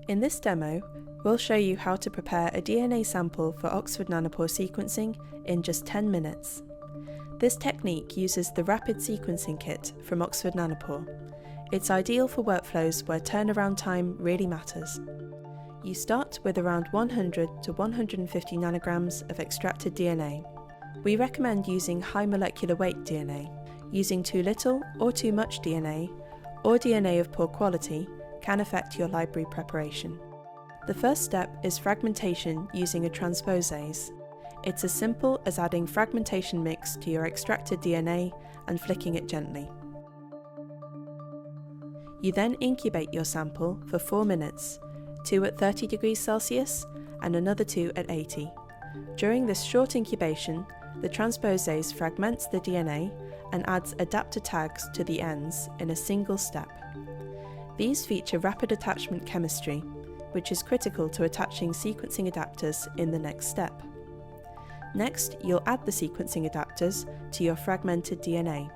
In this demo, we'll show you how to prepare a DNA sample for Oxford Nanopore sequencing in just 10 minutes. This technique uses the Rapid Sequencing Kit from Oxford Nanopore. It's ideal for workflows where turnaround time really matters. You start with around 100 to 150 nanograms of extracted DNA. We recommend using high molecular weight DNA. Using too little or too much DNA, or DNA of poor quality, can affect your library preparation. The first step is fragmentation using a transposase. It's as simple as adding fragmentation mix to your extracted DNA and flicking it gently. You then incubate your sample for 4 minutes, 2 at 30 degrees Celsius and another 2 at 80. During this short incubation, the transposase fragments the DNA and adds adapter tags to the ends in a single step. These feature rapid attachment chemistry, which is critical to attaching sequencing adapters in the next step. Next, you'll add the sequencing adapters to your fragmented DNA.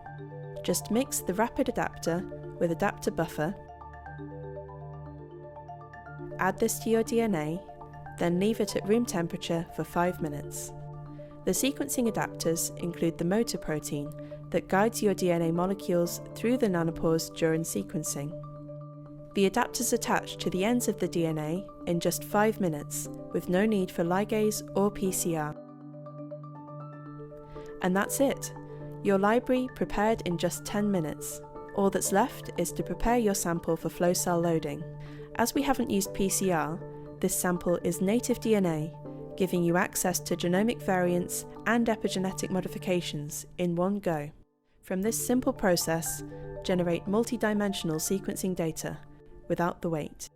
Just mix the rapid adapter with adapter buffer, add this to your DNA, then leave it at room temperature for 5 minutes. The sequencing adapters include the motor protein that guides your DNA molecules through the nanopores during sequencing. The adapters attach to the ends of the DNA in just 5 minutes, with no need for ligase or PCR. And that's it! Your library prepared in just 10 minutes. All that's left is to prepare your sample for flow cell loading. As we haven't used PCR, this sample is native DNA, giving you access to genomic variants and epigenetic modifications in one go. From this simple process, generate multidimensional sequencing data without the wait.